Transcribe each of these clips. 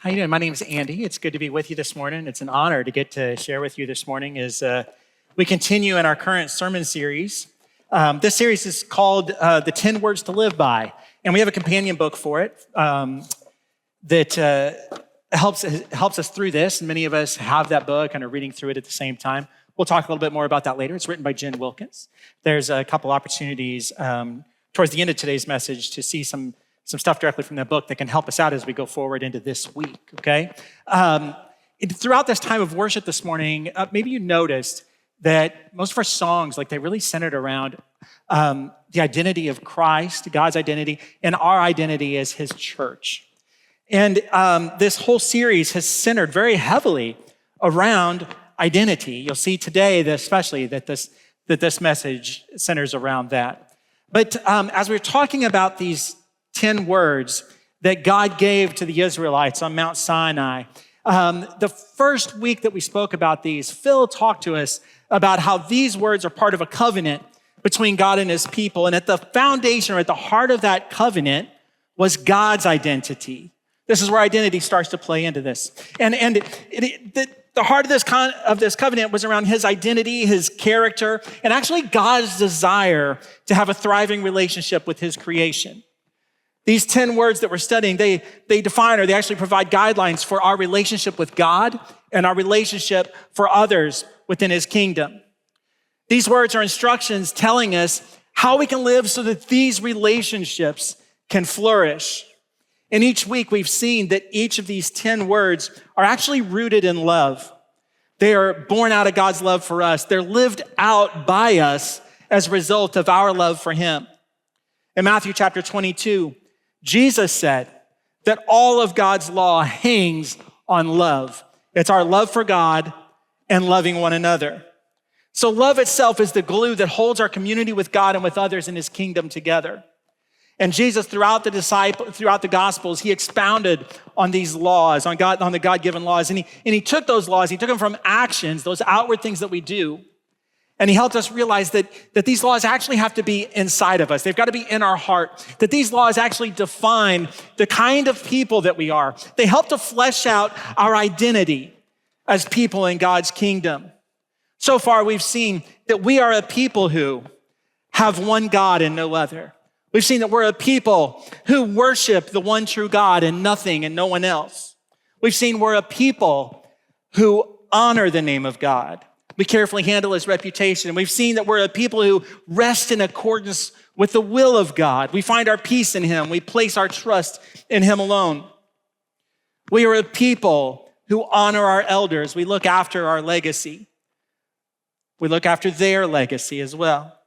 How you doing? My name is Andy. It's good to be with you this morning. It's an honor to get to share with you this morning as we continue in our current sermon series. This series is called The 10 Words to Live By, and we have a companion book for it that helps us through this, and many of us have that book and are reading through it at the same time. We'll talk a little bit more about that later. It's written by Jen Wilkins. There's a couple opportunities towards the end of today's message to see some stuff directly from the book that can help us out as we go forward into this week, okay? Throughout this time of worship this morning, maybe you noticed that most of our songs, they really centered around the identity of Christ, God's identity, and our identity as his church. And this whole series has centered very heavily around identity. You'll see today, especially, that this message centers around that. But as we're talking about these 10 words that God gave to the Israelites on Mount Sinai, the first week that we spoke about these, Phil talked to us about how these words are part of a covenant between God and his people. And at the foundation, or at the heart of that covenant, was God's identity. This is where identity starts to play into this. And the heart of this covenant was around his identity, his character, and actually God's desire to have a thriving relationship with his creation. These 10 words that we're studying, they define, or they actually provide guidelines for our relationship with God and our relationship for others within his kingdom. These words are instructions telling us how we can live so that these relationships can flourish. And each week we've seen that each of these 10 words are actually rooted in love. They are born out of God's love for us. They're lived out by us as a result of our love for him. In Matthew chapter 22, Jesus said that all of God's law hangs on love. It's our love for God and loving one another. So love itself is the glue that holds our community with God and with others in his kingdom together. And Jesus, throughout the Gospels, he expounded on these laws, on the God-given laws. And he took those laws, he took them from actions, those outward things that we do, and he helped us realize that these laws actually have to be inside of us. They've got to be in our heart. That these laws actually define the kind of people that we are. They help to flesh out our identity as people in God's kingdom. So far, we've seen that we are a people who have one God and no other. We've seen that we're a people who worship the one true God and nothing and no one else. We've seen we're a people who honor the name of God. We carefully handle his reputation. And we've seen that we're a people who rest in accordance with the will of God. We find our peace in him. We place our trust in him alone. We are a people who honor our elders. We look after our legacy. We look after their legacy as well.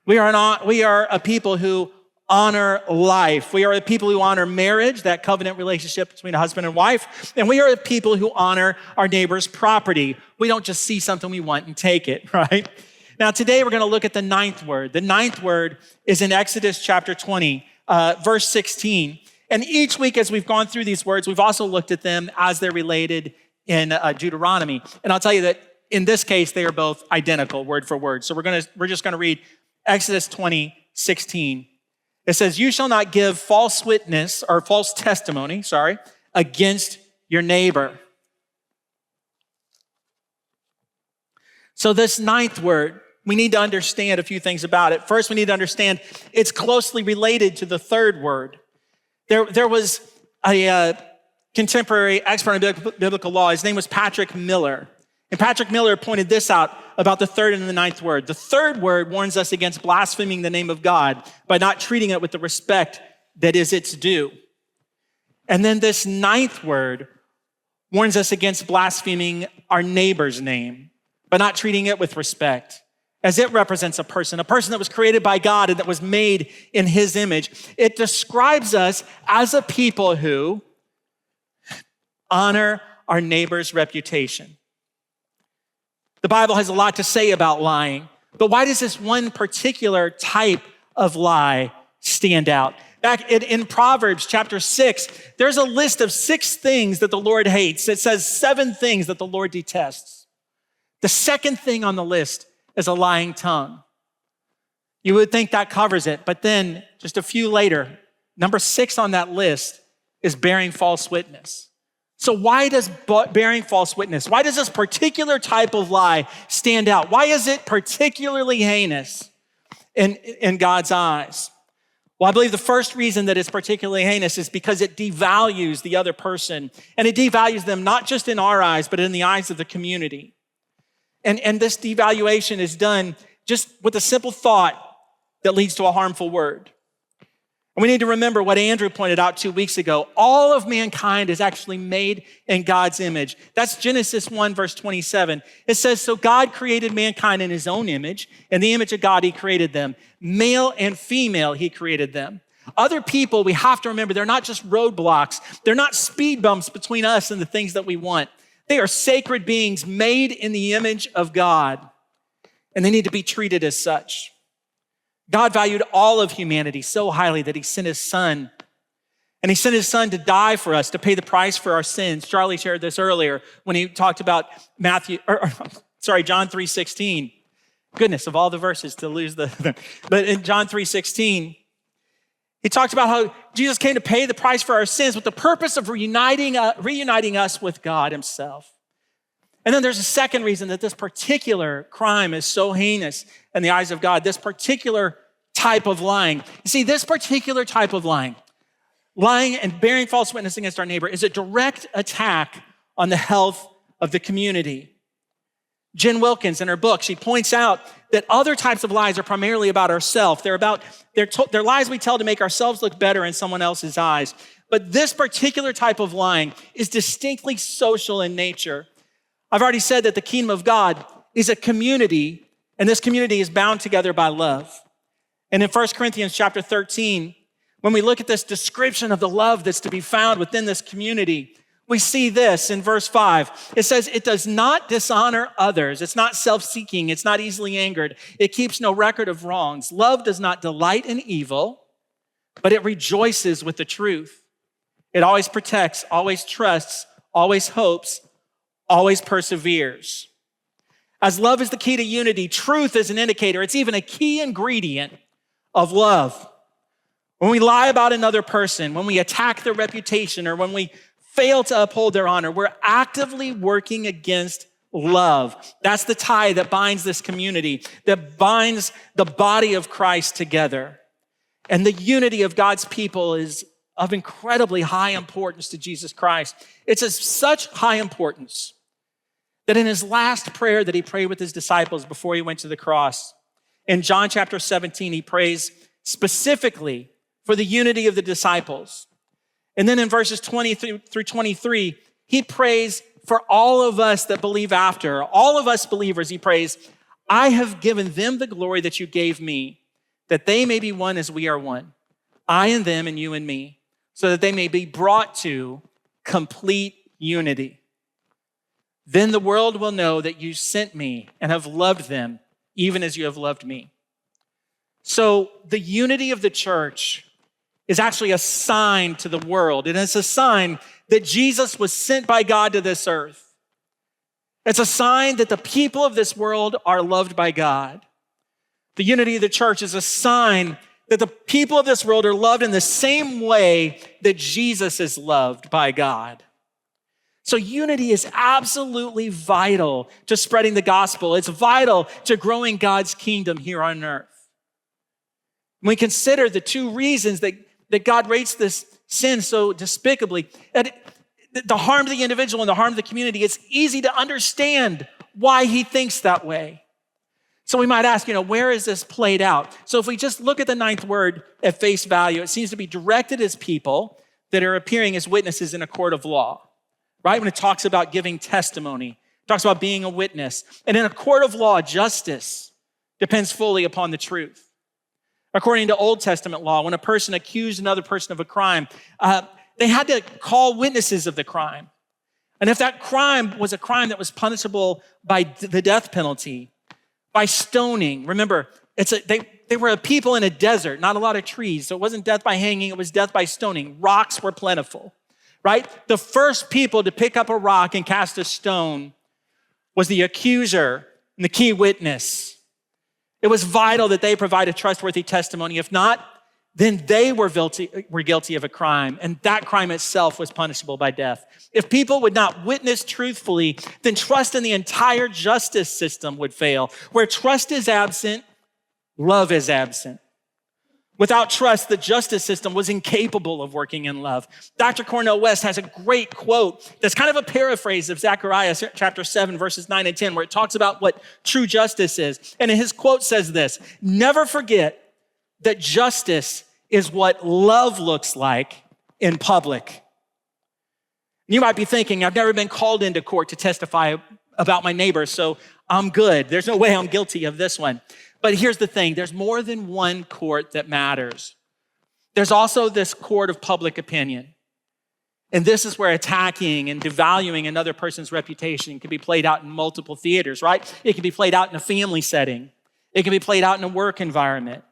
We are a people who honor life. We are a people who honor marriage, that covenant relationship between a husband and wife. And we are a people who honor our neighbor's property. We don't just see something we want and take it, right? Now, today we're going to look at the ninth word. The ninth word is in Exodus chapter 20, verse 16. And each week as we've gone through these words, we've also looked at them as they're related in Deuteronomy. And I'll tell you that in this case, they are both identical word for word. So we're just going to read Exodus 20, 16. It says, "You shall not give false witness or false testimony, against your neighbor." So this ninth word, we need to understand a few things about it. First, we need to understand it's closely related to the third word. There was a contemporary expert in biblical law. His name was Patrick Miller. And Patrick Miller pointed this out about the third and the ninth word. The third word warns us against blaspheming the name of God by not treating it with the respect that is its due. And then this ninth word warns us against blaspheming our neighbor's name by not treating it with respect, as it represents a person that was created by God and that was made in his image. It describes us as a people who honor our neighbor's reputation. The Bible has a lot to say about lying, but why does this one particular type of lie stand out? Back in Proverbs chapter 6, there's a list of 6 things that the Lord hates. It says 7 things that the Lord detests. The second thing on the list is a lying tongue. You would think that covers it, but then just a few later, number 6 on that list is bearing false witness. So why does bearing false witness, why does this particular type of lie stand out? Why is it particularly heinous in God's eyes? Well, I believe the first reason that it's particularly heinous is because it devalues the other person, and it devalues them not just in our eyes, but in the eyes of the community. And this devaluation is done just with a simple thought that leads to a harmful word. And we need to remember what Andrew pointed out 2 weeks ago. All of mankind is actually made in God's image. That's Genesis 1, verse 27. It says, so God created mankind in his own image. In the image of God, he created them. Male and female, he created them. Other people, we have to remember, they're not just roadblocks. They're not speed bumps between us and the things that we want. They are sacred beings made in the image of God, and they need to be treated as such. God valued all of humanity so highly that he sent his son. And he sent his son to die for us, to pay the price for our sins. Charlie shared this earlier when he talked about John 3:16. Goodness, of all the verses to lose but in John 3:16, he talked about how Jesus came to pay the price for our sins with the purpose of reuniting us with God himself. And then there's a second reason that this particular crime is so heinous in the eyes of God, this particular type of lying. You see, this particular type of lying and bearing false witness against our neighbor is a direct attack on the health of the community. Jen Wilkins, in her book, she points out that other types of lies are primarily about ourselves. They're lies we tell to make ourselves look better in someone else's eyes. But this particular type of lying is distinctly social in nature. I've already said that the kingdom of God is a community, and this community is bound together by love. And in 1 Corinthians chapter 13, when we look at this description of the love that's to be found within this community, we see this in verse 5. It says, it does not dishonor others. It's not self-seeking. It's not easily angered. It keeps no record of wrongs. Love does not delight in evil, but it rejoices with the truth. It always protects, always trusts, always hopes, always perseveres. As love is the key to unity, truth is an indicator. It's even a key ingredient of love. When we lie about another person, when we attack their reputation, or when we fail to uphold their honor, we're actively working against love. That's the tie that binds this community, that binds the body of Christ together. And the unity of God's people is of incredibly high importance to Jesus Christ. It's of such high importance that in his last prayer that he prayed with his disciples before he went to the cross, in John chapter 17, he prays specifically for the unity of the disciples. And then in verses 20 through 23, he prays for all of us that believe after, all of us believers, he prays, I have given them the glory that you gave me, that they may be one as we are one, I and them and you and me, so that they may be brought to complete unity. Then the world will know that you sent me and have loved them, even as you have loved me. So the unity of the church is actually a sign to the world. And it's a sign that Jesus was sent by God to this earth. It's a sign that the people of this world are loved by God. The unity of the church is a sign that the people of this world are loved in the same way that Jesus is loved by God. So unity is absolutely vital to spreading the gospel. It's vital to growing God's kingdom here on earth. When we consider the two reasons that God rates this sin so despicably, the harm to the individual and the harm to the community, it's easy to understand why he thinks that way. So we might ask, where is this played out? So if we just look at the ninth word at face value, it seems to be directed as people that are appearing as witnesses in a court of law, right? When it talks about giving testimony, it talks about being a witness. And in a court of law, justice depends fully upon the truth. According to Old Testament law, when a person accused another person of a crime, they had to call witnesses of the crime. And if that crime was a crime that was punishable by the death penalty, by stoning, remember, they were a people in a desert, not a lot of trees. So it wasn't death by hanging, it was death by stoning. Rocks were plentiful, right? The first people to pick up a rock and cast a stone was the accuser and the key witness. It was vital that they provide a trustworthy testimony. If not, then they were guilty of a crime, and that crime itself was punishable by death. If people would not witness truthfully, then trust in the entire justice system would fail. Where trust is absent, love is absent. Without trust, the justice system was incapable of working in love. Dr. Cornel West has a great quote that's kind of a paraphrase of Zechariah chapter 7, verses 9 and 10, where it talks about what true justice is. And his quote says this: "Never forget that justice is what love looks like in public." You might be thinking, I've never been called into court to testify about my neighbor, so I'm good. There's no way I'm guilty of this one. But here's the thing, there's more than one court that matters. There's also this court of public opinion. And this is where attacking and devaluing another person's reputation can be played out in multiple theaters, right? It can be played out in a family setting. It can be played out in a work environment.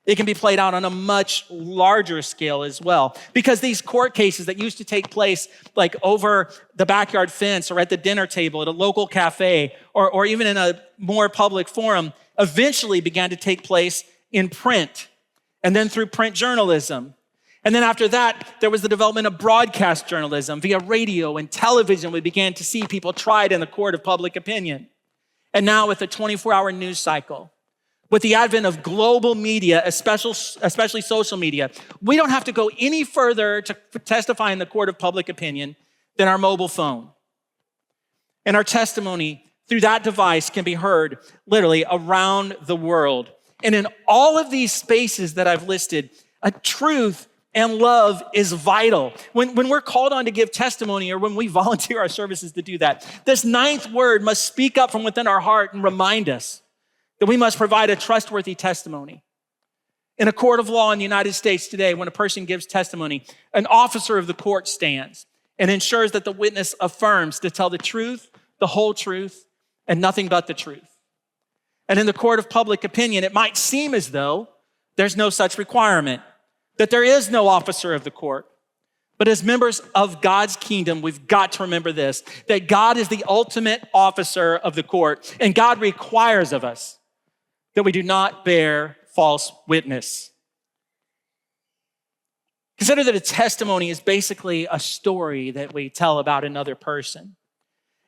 It can be played out on a much larger scale as well. Because these court cases that used to take place like over the backyard fence or at the dinner table at a local cafe or even in a more public forum eventually began to take place in print and then through print journalism. And then after that, there was the development of broadcast journalism via radio and television. We began to see people tried in the court of public opinion. And now with the 24-hour news cycle, with the advent of global media, especially social media, we don't have to go any further to testify in the court of public opinion than our mobile phone. And our testimony through that device can be heard literally around the world. And in all of these spaces that I've listed, a truth and love is vital. When we're called on to give testimony or when we volunteer our services to do that, this ninth word must speak up from within our heart and remind us that we must provide a trustworthy testimony. In a court of law in the United States today, when a person gives testimony, an officer of the court stands and ensures that the witness affirms to tell the truth, the whole truth, and nothing but the truth. And in the court of public opinion, it might seem as though there's no such requirement, that there is no officer of the court. But as members of God's kingdom, we've got to remember this, that God is the ultimate officer of the court, and God requires of us that we do not bear false witness. Consider that a testimony is basically a story that we tell about another person.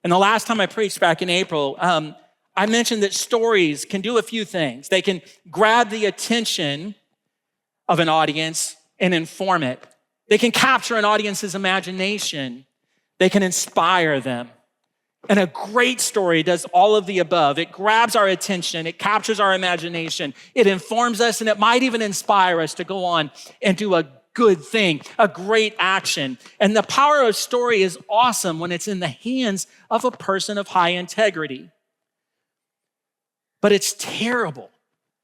And the last time I preached back in April, I mentioned that stories can do a few things. They can grab the attention of an audience and inform it. They can capture an audience's imagination. They can inspire them. And a great story does all of the above. It grabs our attention, it captures our imagination, it informs us, and it might even inspire us to go on and do a good thing, a great action. And the power of story is awesome when it's in the hands of a person of high integrity. But it's terrible.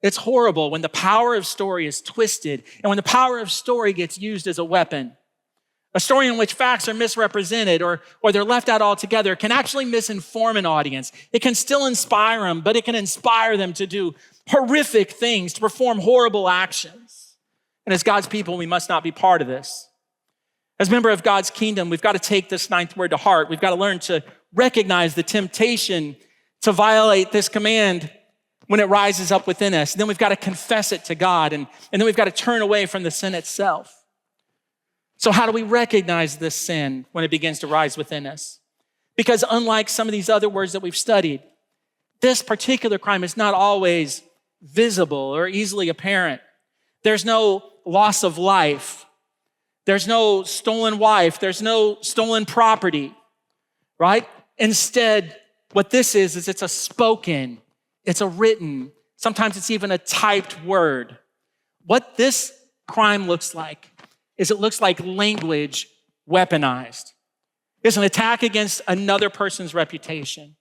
It's horrible when the power of story is twisted and when the power of story gets used as a weapon. A story in which facts are misrepresented or they're left out altogether can actually misinform an audience. It can still inspire them, but it can inspire them to do horrific things, to perform horrible actions. And as God's people, we must not be part of this. As a member of God's kingdom, we've got to take this ninth word to heart. We've got to learn to recognize the temptation to violate this command when it rises up within us. And then we've got to confess it to God, and then we've got to turn away from the sin itself. So how do we recognize this sin when it begins to rise within us? Because unlike some of these other words that we've studied, this particular crime is not always visible or easily apparent. There's no loss of life. There's no stolen wife. There's no stolen property, right? Instead, what this is it's a spoken, it's a written, sometimes it's even a typed word. What this crime looks like is it looks like language weaponized. It's an attack against another person's reputation.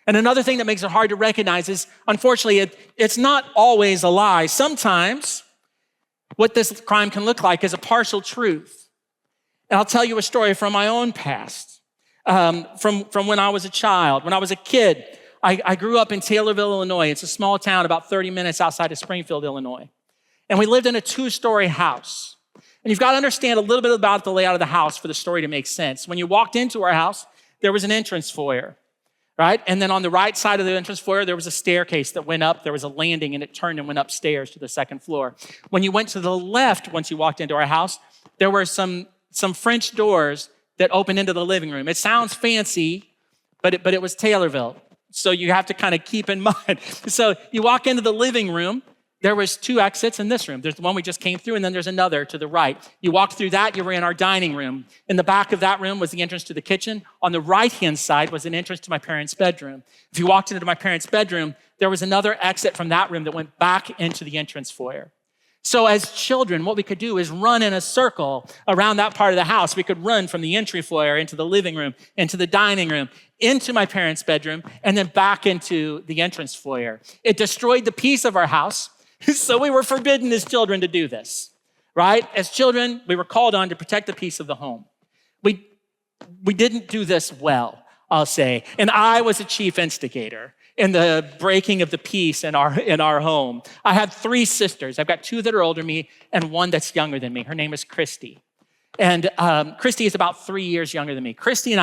And another thing that makes it hard to recognize is, unfortunately, it's not always a lie. Sometimes what this crime can look like is a partial truth. And I'll tell you a story from my own past, from when I was a child. When I was a kid, I grew up in Taylorville, Illinois. It's a small town about 30 minutes outside of Springfield, Illinois. And we lived in a 2-story house. And you've got to understand a little bit about the layout of the house for the story to make sense. When you walked into our house, there was an entrance foyer. right? And then on the right side of the entrance foyer, there was a staircase that went up. There was a landing, and it turned and went upstairs to the second floor. When you went to the left, once you walked into our house, there were some French doors that opened into the living room. It sounds fancy, but it was Taylorville. So you have to kind of keep in mind. So you walk into the living room. There was 2 exits in this room. There's the one we just came through, and then there's another to the right. You walked through that, you were in our dining room. In the back of that room was the entrance to the kitchen. On the right-hand side was an entrance to my parents' bedroom. If you walked into my parents' bedroom, there was another exit from that room that went back into the entrance foyer. So as children, what we could do is run in a circle around that part of the house. We could run from the entry foyer into the living room, into the dining room, into my parents' bedroom, and then back into the entrance foyer. It destroyed the peace of our house. So we were forbidden as children to do this, right? As children, we were called on to protect the peace of the home. We didn't do this well, I'll say. And I was a chief instigator in the breaking of the peace in our home. I have 3 sisters. I've got 2 that are older than me and 1 that's younger than me. Her name is Christy. And Christy is about 3 years younger than me. Christy and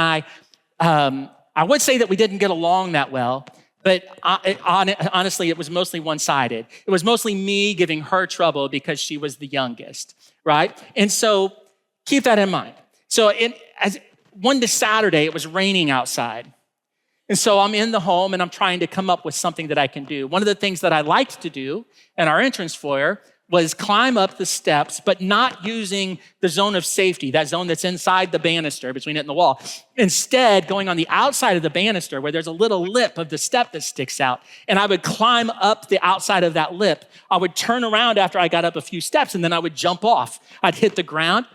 I would say that we didn't get along that well. But honestly, it was mostly one-sided. It was mostly me giving her trouble because she was the youngest, right? And so keep that in mind. So one Saturday, it was raining outside. And so I'm in the home and I'm trying to come up with something that I can do. One of the things that I liked to do in our entrance foyer was climb up the steps, but not using the zone of safety, that zone that's inside the banister between it and the wall. Instead, going on the outside of the banister where there's a little lip of the step that sticks out. And I would climb up the outside of that lip. I would turn around after I got up a few steps and then I would jump off. I'd hit the ground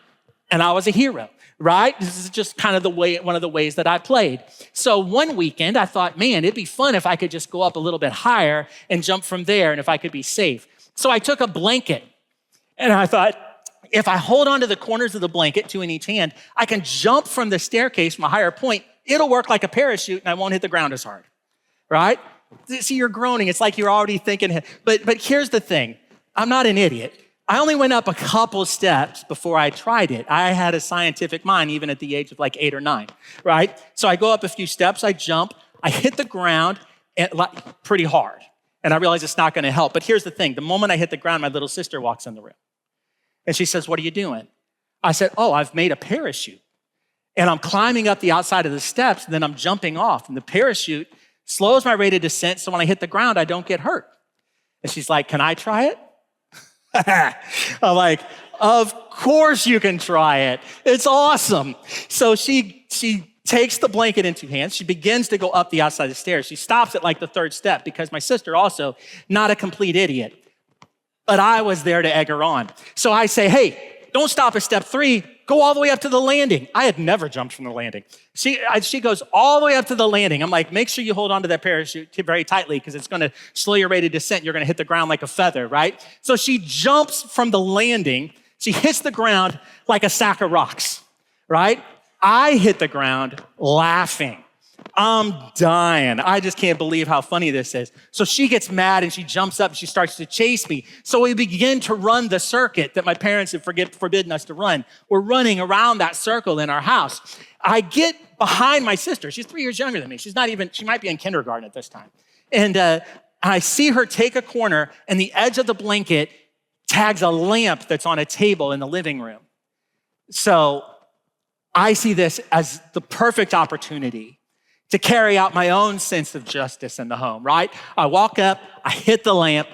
and I was a hero, right? This is just kind of one of the ways that I played. So one weekend I thought, man, it'd be fun if I could just go up a little bit higher and jump from there and if I could be safe. So I took a blanket and I thought, if I hold onto the corners of the blanket, 2 in each hand, I can jump from the staircase from a higher point. It'll work like a parachute and I won't hit the ground as hard, right? See, you're groaning. It's like you're already thinking, but here's the thing. I'm not an idiot. I only went up a couple steps before I tried it. I had a scientific mind even at the age of like 8 or 9, right? So I go up a few steps, I jump, I hit the ground pretty hard. And I realize it's not going to help. But here's the thing. The moment I hit the ground, my little sister walks in the room. And she says, what are you doing? I said, I've made a parachute. And I'm climbing up the outside of the steps, and then I'm jumping off. And the parachute slows my rate of descent, so when I hit the ground, I don't get hurt. And she's like, can I try it? I'm like, of course you can try it. It's awesome. So she takes the blanket in 2 hands. She begins to go up the outside of the stairs. She stops at like the 3rd step because my sister also, not a complete idiot, but I was there to egg her on. So I say, hey, don't stop at step 3, go all the way up to the landing. I had never jumped from the landing. She goes all the way up to the landing. I'm like, make sure you hold onto that parachute very tightly because it's gonna slow your rate of descent. You're gonna hit the ground like a feather, right? So she jumps from the landing. She hits the ground like a sack of rocks, right? I hit the ground laughing. I'm dying. I just can't believe how funny this is. So she gets mad and she jumps up and she starts to chase me. So we begin to run the circuit that my parents had forbidden us to run. We're running around that circle in our house. I get behind my sister. She's 3 years younger than me. She might be in kindergarten at this time. And I see her take a corner and the edge of the blanket tags a lamp that's on a table in the living room. So I see this as the perfect opportunity to carry out my own sense of justice in the home, right? I walk up, I hit the lamp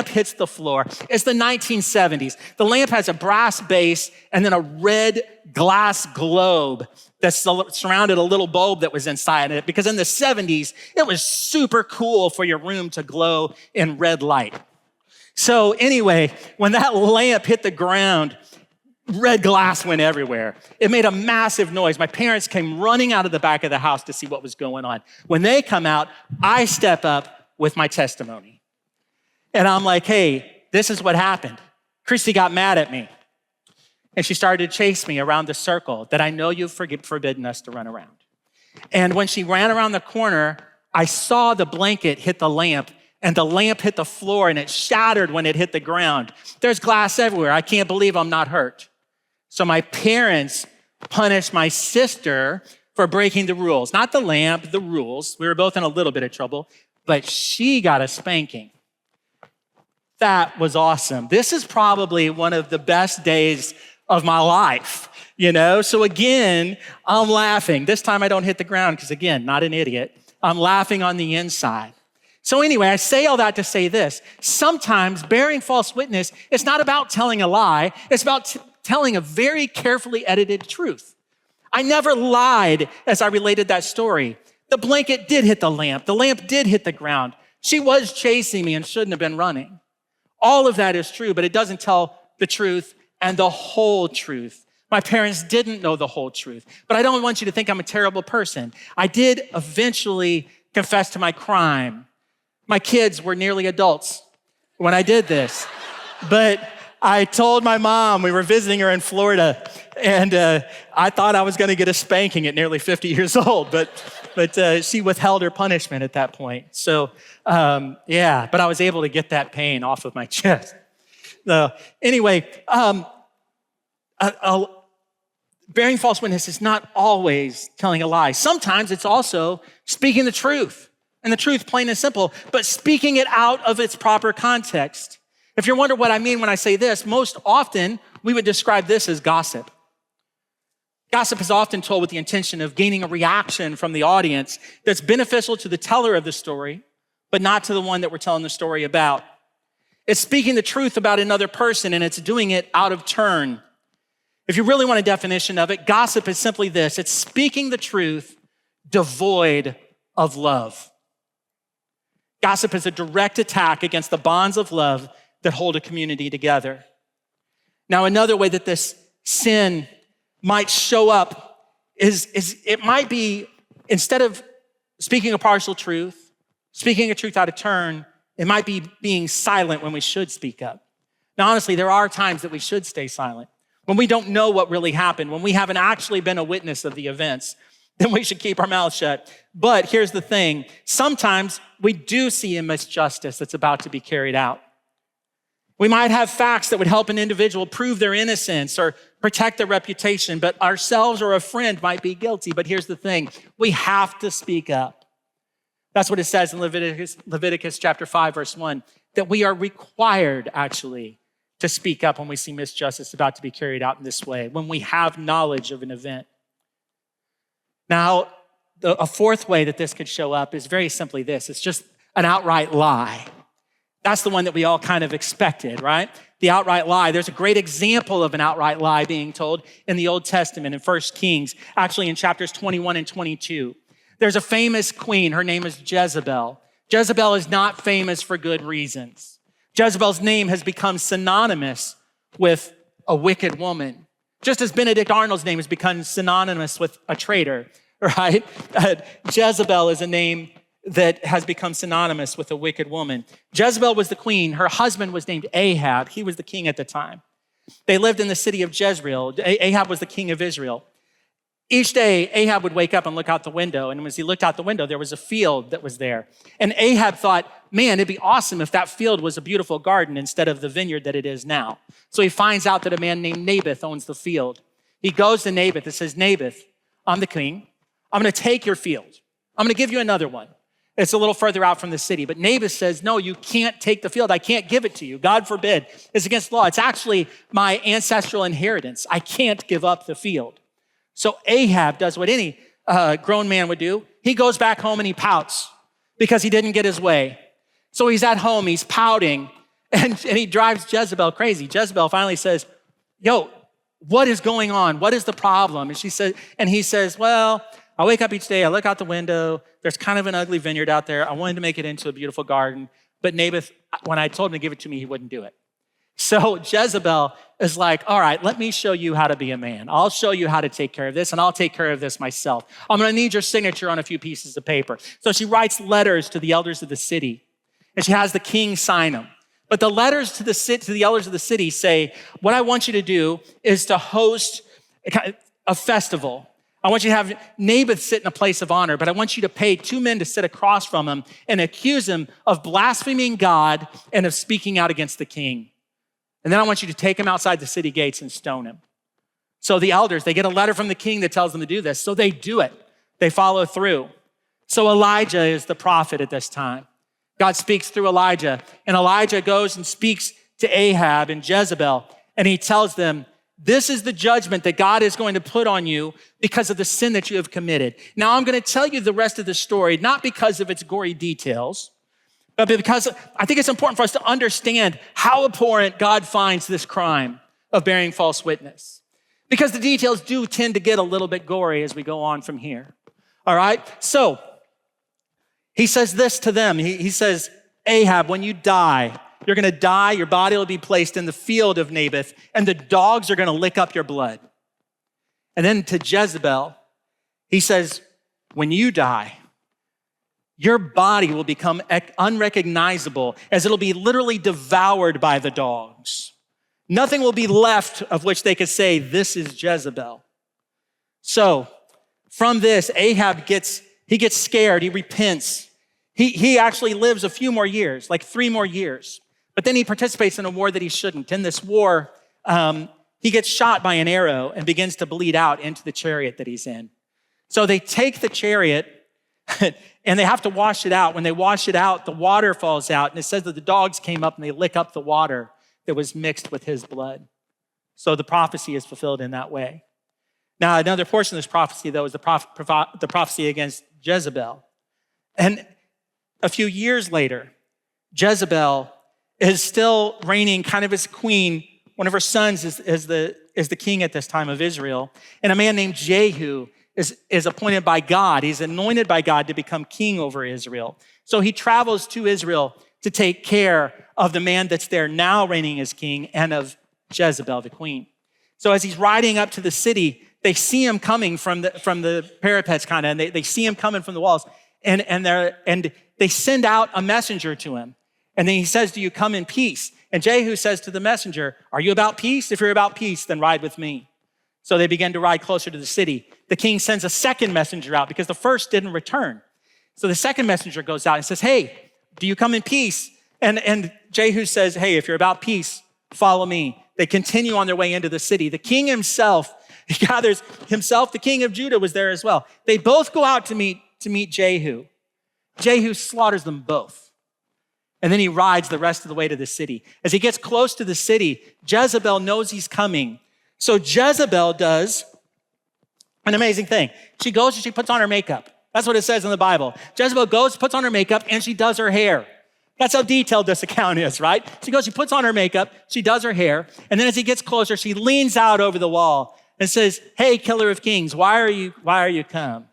hits the floor. It's the 1970s. The lamp has a brass base and then a red glass globe that surrounded a little bulb that was inside it because in the 70s, it was super cool for your room to glow in red light. So anyway, when that lamp hit the ground, red glass went everywhere. It made a massive noise. My parents came running out of the back of the house to see what was going on. When they come out, I step up with my testimony. And I'm like, hey, this is what happened. Christy got mad at me. And she started to chase me around the circle that I know you've forbidden us to run around. And when she ran around the corner, I saw the blanket hit the lamp and the lamp hit the floor and it shattered when it hit the ground. There's glass everywhere. I can't believe I'm not hurt. So my parents punished my sister for breaking the rules. Not the lamp, the rules. We were both in a little bit of trouble, but she got a spanking. That was awesome. This is probably one of the best days of my life, So again, I'm laughing. This time I don't hit the ground because again, not an idiot. I'm laughing on the inside. So anyway, I say all that to say this. Sometimes bearing false witness is not about telling a lie. It's about telling a very carefully edited truth. I never lied as I related that story. The blanket did hit the lamp. The lamp did hit the ground. She was chasing me and shouldn't have been running. All of that is true, but it doesn't tell the truth and the whole truth. My parents didn't know the whole truth, but I don't want you to think I'm a terrible person. I did eventually confess to my crime. My kids were nearly adults when I did this, but I told my mom, we were visiting her in Florida, and I thought I was going to get a spanking at nearly 50 years old, but she withheld her punishment at that point. So, but I was able to get that pain off of my chest. Anyway, bearing false witness is not always telling a lie. Sometimes it's also speaking the truth, and the truth plain and simple, but speaking it out of its proper context. If you're wondering what I mean when I say this, most often we would describe this as gossip. Gossip is often told with the intention of gaining a reaction from the audience that's beneficial to the teller of the story, but not to the one that we're telling the story about. It's speaking the truth about another person, and it's doing it out of turn. If you really want a definition of it, gossip is simply this. It's speaking the truth devoid of love. Gossip is a direct attack against the bonds of love that hold a community together. Now, another way that this sin might show up is it might be, instead of speaking a partial truth, speaking a truth out of turn, it might be being silent when we should speak up. Now, honestly, there are times that we should stay silent. When we don't know what really happened, when we haven't actually been a witness of the events, then we should keep our mouths shut. But here's the thing. Sometimes we do see a misjustice that's about to be carried out. We might have facts that would help an individual prove their innocence or protect their reputation, but ourselves or a friend might be guilty. But here's the thing. We have to speak up. That's what it says in Leviticus chapter 5, verse 1, that we are required actually to speak up when we see misjustice about to be carried out in this way, when we have knowledge of an event. Now, a fourth way that this could show up is very simply this. It's just an outright lie. That's the one that we all kind of expected, right? The outright lie. There's a great example of an outright lie being told in the Old Testament in 1 Kings, actually in chapters 21 and 22. There's a famous queen. Her name is Jezebel. Jezebel is not famous for good reasons. Jezebel's name has become synonymous with a wicked woman, just as Benedict Arnold's name has become synonymous with a traitor, right? Jezebel is a name that has become synonymous with a wicked woman. Jezebel was the queen. Her husband was named Ahab. He was the king at the time. They lived in the city of Jezreel. Ahab was the king of Israel. Each day, Ahab would wake up and look out the window. And as he looked out the window, there was a field that was there. And Ahab thought, man, it'd be awesome if that field was a beautiful garden instead of the vineyard that it is now. So he finds out that a man named Naboth owns the field. He goes to Naboth and says, Naboth, I'm the king. I'm going to take your field. I'm going to give you another one. It's a little further out from the city. But Naboth says, no, you can't take the field. I can't give it to you. God forbid. It's against the law. It's actually my ancestral inheritance. I can't give up the field. So Ahab does what any grown man would do. He goes back home and he pouts because he didn't get his way. So he's at home, he's pouting, and he drives Jezebel crazy. Jezebel finally says, yo, what is going on? What is the problem? And he says, well, I wake up each day, I look out the window, there's kind of an ugly vineyard out there. I wanted to make it into a beautiful garden, but Naboth, when I told him to give it to me, he wouldn't do it. So Jezebel is like, all right, let me show you how to be a man. I'll show you how to take care of this, and I'll take care of this myself. I'm going to need your signature on a few pieces of paper. So she writes letters to the elders of the city, and she has the king sign them. But the letters to the elders of the city say, what I want you to do is to host a festival. I want you to have Naboth sit in a place of honor, but I want you to pay 2 men to sit across from him and accuse him of blaspheming God and of speaking out against the king. And then I want you to take him outside the city gates and stone him. So the elders, they get a letter from the king that tells them to do this. So they do it. They follow through. So Elijah is the prophet at this time. God speaks through Elijah, and Elijah goes and speaks to Ahab and Jezebel, and he tells them, this is the judgment that God is going to put on you because of the sin that you have committed. Now, I'm going to tell you the rest of the story, not because of its gory details, but because I think it's important for us to understand how abhorrent God finds this crime of bearing false witness. Because the details do tend to get a little bit gory as we go on from here. All right? So, he says this to them. He says, Ahab, when you die, you're going to die, your body will be placed in the field of Naboth, and the dogs are going to lick up your blood. And then to Jezebel, he says, when you die, your body will become unrecognizable as it'll be literally devoured by the dogs. Nothing will be left of which they could say, this is Jezebel. So from this, Ahab gets scared, he repents. He actually lives a few more years, like 3 more years. But then he participates in a war that he shouldn't. In this war, he gets shot by an arrow and begins to bleed out into the chariot that he's in. So they take the chariot and they have to wash it out. When they wash it out, the water falls out. And it says that the dogs came up and they lick up the water that was mixed with his blood. So the prophecy is fulfilled in that way. Now, another portion of this prophecy, though, is the prophecy against Jezebel. And a few years later, Jezebel is still reigning kind of as queen. One of her sons is the king at this time of Israel. And a man named Jehu is appointed by God. He's anointed by God to become king over Israel. So he travels to Israel to take care of the man that's there now reigning as king and of Jezebel, the queen. So as he's riding up to the city, they see him coming from the parapets kind of, and they see him coming from the walls. And they send out a messenger to him. And then he says, do you come in peace? And Jehu says to the messenger, are you about peace? If you're about peace, then ride with me. So they begin to ride closer to the city. The king sends a second messenger out because the first didn't return. So the second messenger goes out and says, hey, do you come in peace? And Jehu says, hey, if you're about peace, follow me. They continue on their way into the city. The king himself, he gathers himself, the king of Judah was there as well. They both go out to meet Jehu. Jehu slaughters them both. And then he rides the rest of the way to the city. As he gets close to the city, Jezebel knows he's coming. So Jezebel does an amazing thing. She goes and she puts on her makeup. That's what it says in the Bible. Jezebel goes, puts on her makeup, and she does her hair. That's how detailed this account is, right? She goes, she puts on her makeup, she does her hair, and then as he gets closer, she leans out over the wall and says, hey, killer of kings, why are you come?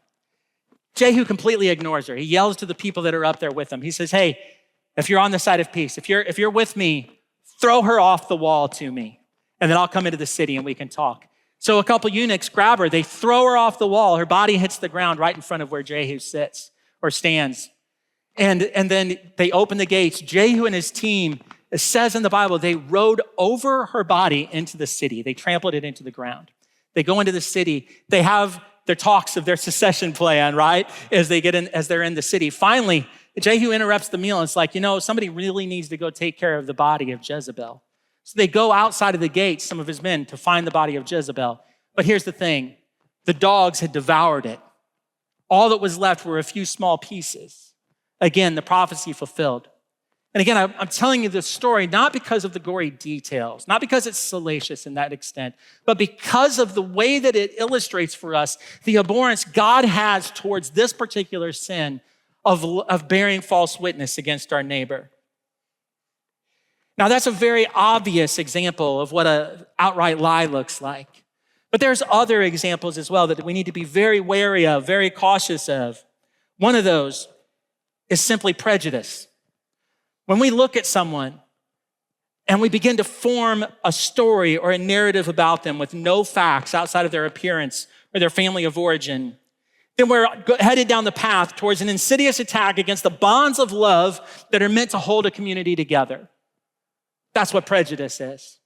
Jehu completely ignores her. He yells to the people that are up there with him. He says, hey, if you're on the side of peace, if you're with me, throw her off the wall to me, and then I'll come into the city and we can talk. So a couple eunuchs grab her. They throw her off the wall. Her body hits the ground right in front of where Jehu sits or stands. And then they open the gates. Jehu and his team, it says in the Bible, they rode over her body into the city. They trampled it into the ground. They go into the city. They have their talks of their secession plan, right? As they're in the city. Finally, Jehu interrupts the meal and it's like, somebody really needs to go take care of the body of Jezebel. So they go outside of the gates, some of his men, to find the body of Jezebel. But here's the thing. The dogs had devoured it. All that was left were a few small pieces. Again, the prophecy fulfilled. And again, I'm telling you this story not because of the gory details, not because it's salacious in that extent, but because of the way that it illustrates for us the abhorrence God has towards this particular sin of bearing false witness against our neighbor. Now, that's a very obvious example of what an outright lie looks like. But there's other examples as well that we need to be very wary of, very cautious of. One of those is simply prejudice. When we look at someone and we begin to form a story or a narrative about them with no facts outside of their appearance or their family of origin, then we're headed down the path towards an insidious attack against the bonds of love that are meant to hold a community together. That's what prejudice is.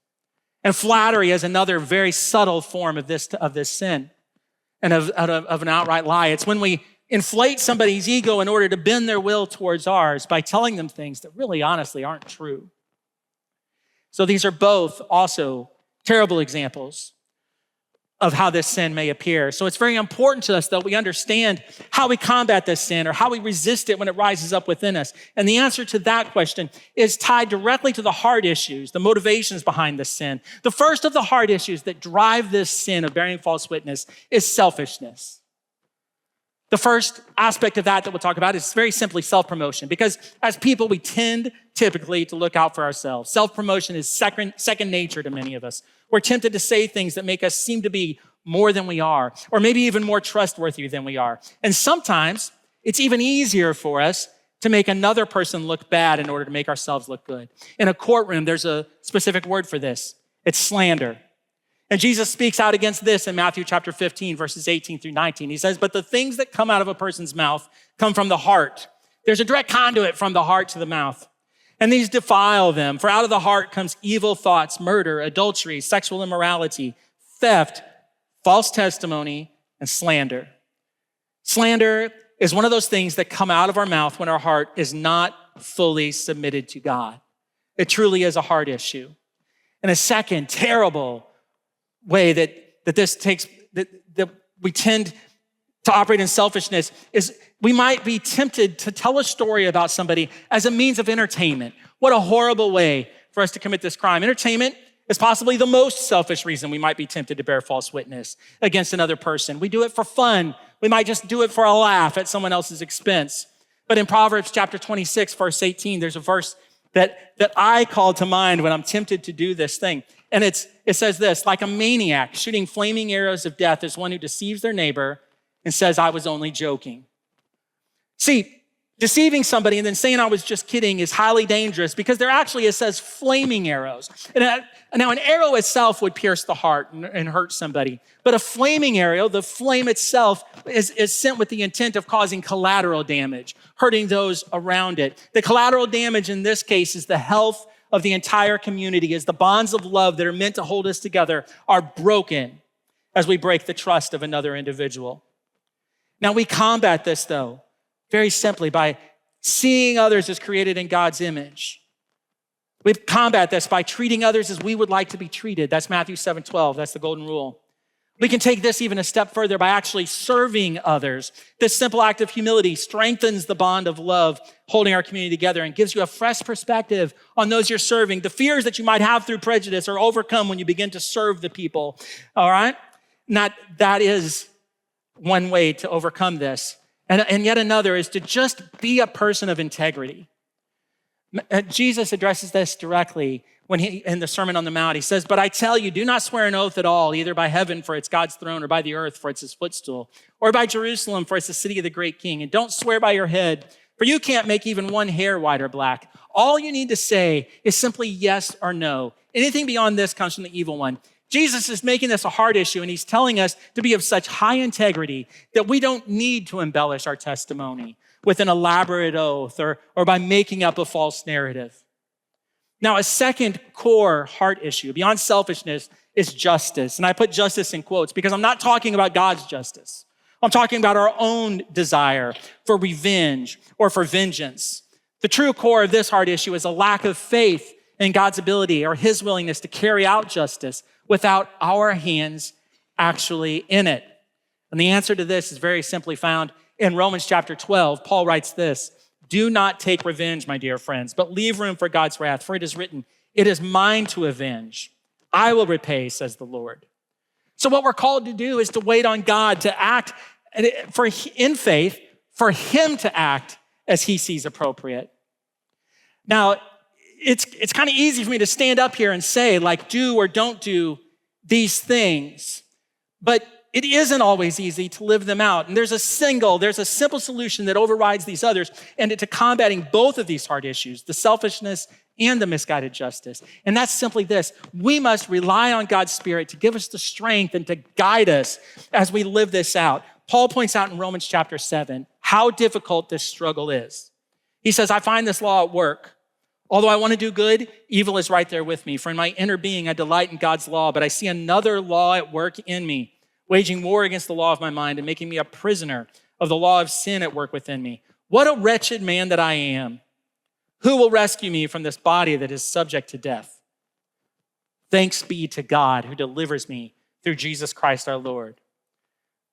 And flattery is another very subtle form of this sin and of an outright lie. It's when we inflate somebody's ego in order to bend their will towards ours by telling them things that really honestly aren't true. So these are both also terrible examples. of how this sin may appear. So it's very important to us that we understand how we combat this sin or how we resist it when it rises up within us. And the answer to that question is tied directly to the heart issues, the motivations behind this sin. The first of the heart issues that drive this sin of bearing false witness is selfishness. The first aspect of that we'll talk about is very simply self-promotion, because as people, we tend typically to look out for ourselves. Self-promotion is second nature to many of us. We're tempted to say things that make us seem to be more than we are, or maybe even more trustworthy than we are. And sometimes it's even easier for us to make another person look bad in order to make ourselves look good. In a courtroom, there's a specific word for this. It's slander. And Jesus speaks out against this in Matthew chapter 15, verses 18 through 19. He says, but the things that come out of a person's mouth come from the heart. There's a direct conduit from the heart to the mouth. And these defile them. For out of the heart comes evil thoughts, murder, adultery, sexual immorality, theft, false testimony, and slander. Slander is one of those things that come out of our mouth when our heart is not fully submitted to God. It truly is a heart issue. And a second terrible way that this takes, that we tend to operate in selfishness is we might be tempted to tell a story about somebody as a means of entertainment. What a horrible way for us to commit this crime. Entertainment is possibly the most selfish reason we might be tempted to bear false witness against another person. We do it for fun. We might just do it for a laugh at someone else's expense. But in Proverbs chapter 26, verse 18, there's a verse that I call to mind when I'm tempted to do this thing. And it says this, like a maniac shooting flaming arrows of death is one who deceives their neighbor and says, I was only joking. See, deceiving somebody and then saying I was just kidding is highly dangerous because there actually, it says flaming arrows. And now an arrow itself would pierce the heart and hurt somebody. But a flaming arrow, the flame itself is sent with the intent of causing collateral damage, hurting those around it. The collateral damage in this case is the health of the entire community, as the bonds of love that are meant to hold us together are broken as we break the trust of another individual. Now we combat this though, very simply by seeing others as created in God's image. We combat this by treating others as we would like to be treated. That's Matthew 7:12. That's the golden rule. We can take this even a step further by actually serving others. This simple act of humility strengthens the bond of love holding our community together and gives you a fresh perspective on those you're serving. The fears that you might have through prejudice are overcome when you begin to serve the people, all right? That is one way to overcome this. And yet another is to just be a person of integrity. Jesus addresses this directly when in the Sermon on the Mount. He says, but I tell you, do not swear an oath at all, either by heaven, for it's God's throne, or by the earth, for it's his footstool, or by Jerusalem, for it's the city of the great king. And don't swear by your head, for you can't make even one hair white or black. All you need to say is simply yes or no. Anything beyond this comes from the evil one. Jesus is making this a hard issue, and he's telling us to be of such high integrity that we don't need to embellish our testimony with an elaborate oath or by making up a false narrative. Now, a second core heart issue beyond selfishness is justice. And I put justice in quotes because I'm not talking about God's justice. I'm talking about our own desire for revenge or for vengeance. The true core of this heart issue is a lack of faith in God's ability or his willingness to carry out justice without our hands actually in it. And the answer to this is very simply found in Romans chapter 12. Paul writes this, do not take revenge, my dear friends, but leave room for God's wrath, for it is written, it is mine to avenge. I will repay, says the Lord. So what we're called to do is to wait on God to act in faith, for him to act as he sees appropriate. Now, it's kind of easy for me to stand up here and say, like, do or don't do these things, but it isn't always easy to live them out. And there's a simple solution that overrides these others and to combating both of these hard issues, the selfishness and the misguided justice. And that's simply this. We must rely on God's Spirit to give us the strength and to guide us as we live this out. Paul points out in Romans chapter 7 how difficult this struggle is. He says, I find this law at work. Although I want to do good, evil is right there with me. For in my inner being, I delight in God's law, but I see another law at work in me, waging war against the law of my mind and making me a prisoner of the law of sin at work within me. What a wretched man that I am. Who will rescue me from this body that is subject to death? Thanks be to God who delivers me through Jesus Christ our Lord.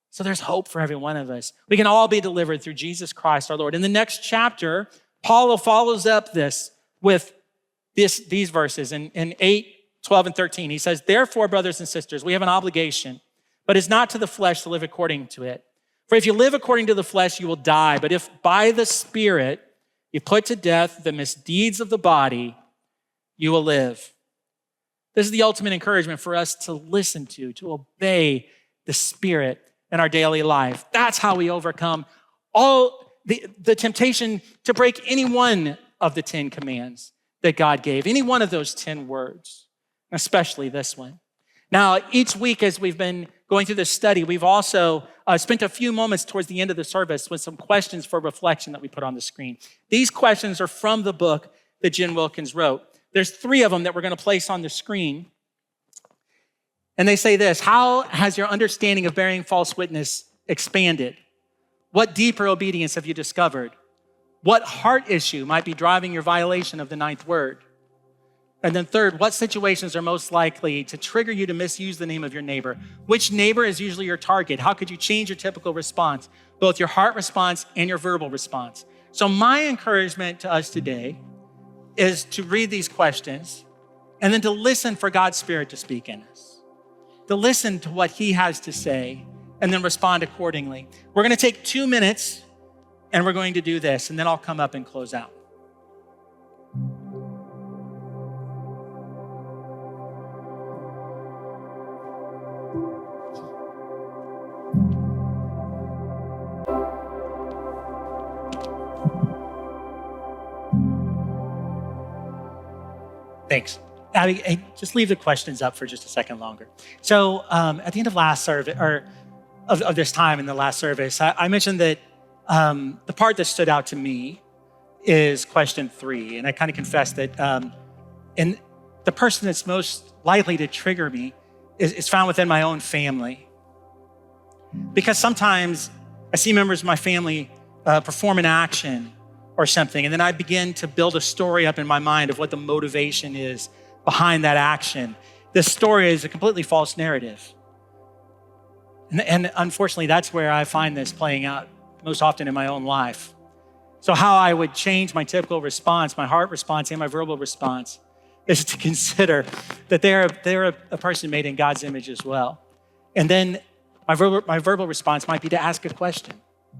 So there's hope for every one of us. We can all be delivered through Jesus Christ our Lord. In the next chapter, Paul follows up this with these verses in 8, 12, and 13. He says, therefore, brothers and sisters, we have an obligation, but it's not to the flesh to live according to it. For if you live according to the flesh, you will die. But if by the Spirit you put to death the misdeeds of the body, you will live. This is the ultimate encouragement for us to listen to obey the Spirit in our daily life. That's how we overcome all the temptation to break any one of the 10 commands that God gave, any one of those 10 words, especially this one. Now, each week as we've been going through this study, we've also spent a few moments towards the end of the service with some questions for reflection that we put on the screen. These questions are from the book that Jen Wilkins wrote. There's 3 of them that we're going to place on the screen. And they say this: how has your understanding of bearing false witness expanded? What deeper obedience have you discovered? What heart issue might be driving your violation of the 9th word? And then third, what situations are most likely to trigger you to misuse the name of your neighbor? Which neighbor is usually your target? How could you change your typical response, both your heart response and your verbal response? So my encouragement to us today is to read these questions and then to listen for God's Spirit to speak in us, to listen to what he has to say and then respond accordingly. We're going to take 2 minutes and we're going to do this, and then I'll come up and close out. Thanks. Abby, hey, just leave the questions up for just a second longer. So at the end of last service, or of this time in the last service, I mentioned that the part that stood out to me is question 3. And I kind of confessed that and the person that's most likely to trigger me is found within my own family. Because sometimes I see members of my family perform an action or something, and then I begin to build a story up in my mind of what the motivation is behind that action. This story is a completely false narrative. And unfortunately, that's where I find this playing out most often in my own life. So how I would change my typical response, my heart response and my verbal response, is to consider that they're a person made in God's image as well. And then my verbal response might be to ask a question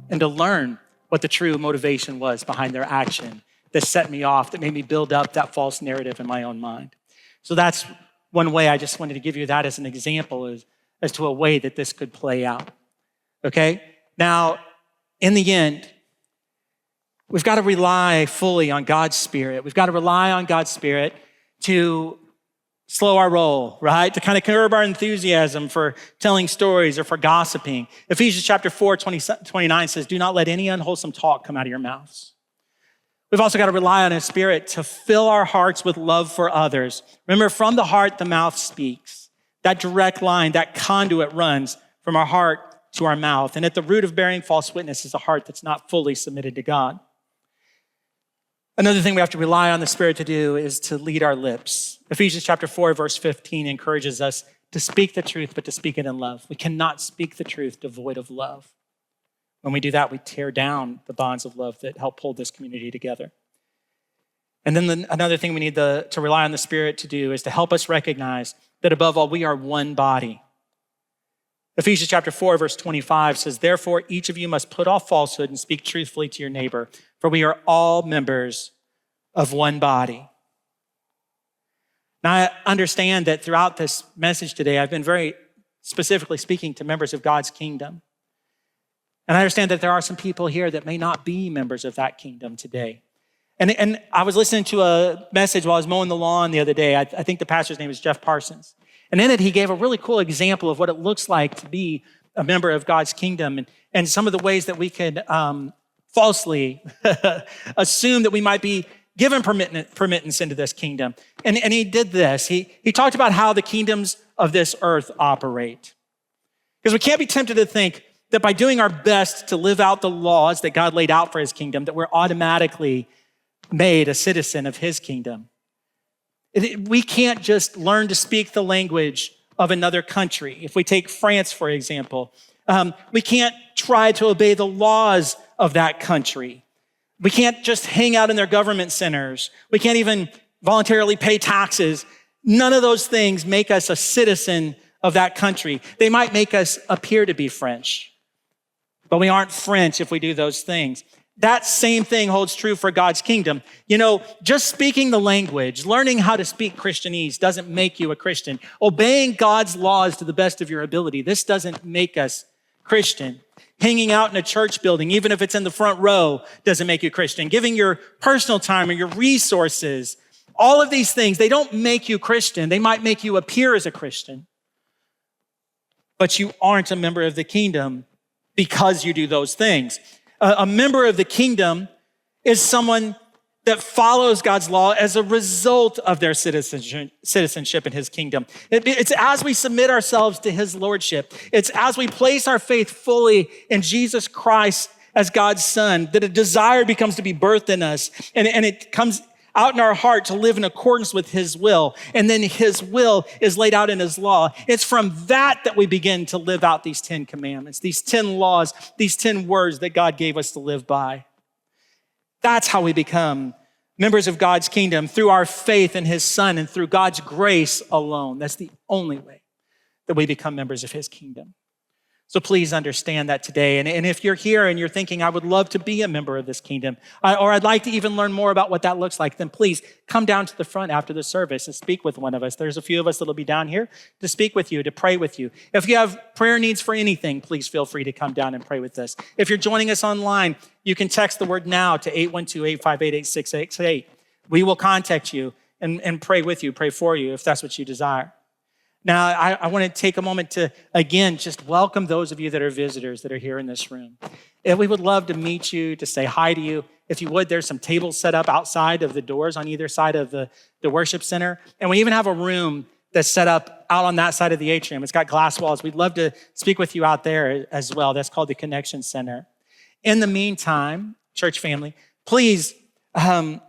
and to learn what the true motivation was behind their action that set me off, that made me build up that false narrative in my own mind. So that's one way. I just wanted to give you that as an example as to a way that this could play out, okay? Now, in the end, we've got to rely fully on God's Spirit. We've got to rely on God's Spirit to slow our roll, right? To kind of curb our enthusiasm for telling stories or for gossiping. Ephesians chapter 4, 29 says, do not let any unwholesome talk come out of your mouths. We've also got to rely on His Spirit to fill our hearts with love for others. Remember, from the heart, the mouth speaks. That direct line, that conduit runs from our heart to our mouth. And at the root of bearing false witness is a heart that's not fully submitted to God. Another thing we have to rely on the Spirit to do is to lead our lips. Ephesians chapter 4, verse 15 encourages us to speak the truth, but to speak it in love. We cannot speak the truth devoid of love. When we do that, we tear down the bonds of love that help hold this community together. And then another thing we need to rely on the Spirit to do is to help us recognize that above all, we are one body. Ephesians chapter 4, verse 25 says, therefore, each of you must put off falsehood and speak truthfully to your neighbor, for we are all members of one body. Now, I understand that throughout this message today, I've been very specifically speaking to members of God's kingdom. And I understand that there are some people here that may not be members of that kingdom today. And I was listening to a message while I was mowing the lawn the other day. I think the pastor's name is Jeff Parsons. And in it, he gave a really cool example of what it looks like to be a member of God's kingdom and some of the ways that we could falsely assume that we might be given permittance into this kingdom. And he did this. He talked about how the kingdoms of this earth operate. Because we can't be tempted to think that by doing our best to live out the laws that God laid out for his kingdom, that we're automatically made a citizen of his kingdom. We can't just learn to speak the language of another country. If we take France, for example, we can't try to obey the laws of that country. We can't just hang out in their government centers. We can't even voluntarily pay taxes. None of those things make us a citizen of that country. They might make us appear to be French, but we aren't French if we do those things. That same thing holds true for God's kingdom. You know, just speaking the language, learning how to speak Christianese doesn't make you a Christian. Obeying God's laws to the best of your ability, this doesn't make us Christian. Hanging out in a church building, even if it's in the front row, doesn't make you Christian. Giving your personal time or your resources, all of these things, they don't make you Christian. They might make you appear as a Christian, but you aren't a member of the kingdom because you do those things. A member of the kingdom is someone that follows God's law as a result of their citizenship in his kingdom. It's as we submit ourselves to his lordship. It's as we place our faith fully in Jesus Christ as God's son that a desire becomes to be birthed in us. And it comes out in our heart to live in accordance with his will. And then his will is laid out in his law. It's from that we begin to live out these 10 commandments, these 10 laws, these 10 words that God gave us to live by. That's how we become members of God's kingdom, through our faith in his son and through God's grace alone. That's the only way that we become members of his kingdom. So please understand that today. And if you're here and you're thinking, I would love to be a member of this kingdom, or I'd like to even learn more about what that looks like, then please come down to the front after the service and speak with one of us. There's a few of us that'll be down here to speak with you, to pray with you. If you have prayer needs for anything, please feel free to come down and pray with us. If you're joining us online, you can text the word NOW to 812-858-8668. We will contact you and pray with you, pray for you if that's what you desire. Now, I want to take a moment to, again, just welcome those of you that are visitors that are here in this room. And we would love to meet you, to say hi to you. If you would, there's some tables set up outside of the doors on either side of the worship center. And we even have a room that's set up out on that side of the atrium. It's got glass walls. We'd love to speak with you out there as well. That's called the Connection Center. In the meantime, church family, please go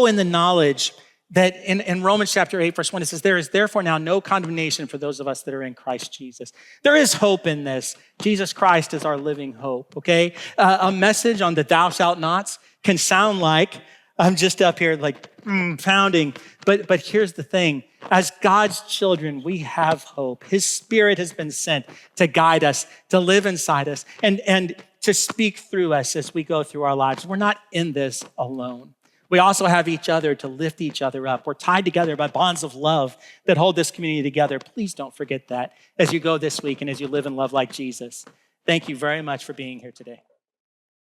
in the knowledge that in Romans chapter 8, verse 1, it says, there is therefore now no condemnation for those of us that are in Christ Jesus. There is hope in this. Jesus Christ is our living hope, okay? A message on the thou shalt nots can sound like I'm just up here like pounding, but here's the thing. As God's children, we have hope. His Spirit has been sent to guide us, to live inside us, and to speak through us as we go through our lives. We're not in this alone. We also have each other to lift each other up. We're tied together by bonds of love that hold this community together. Please don't forget that as you go this week and as you live and love like Jesus. Thank you very much for being here today.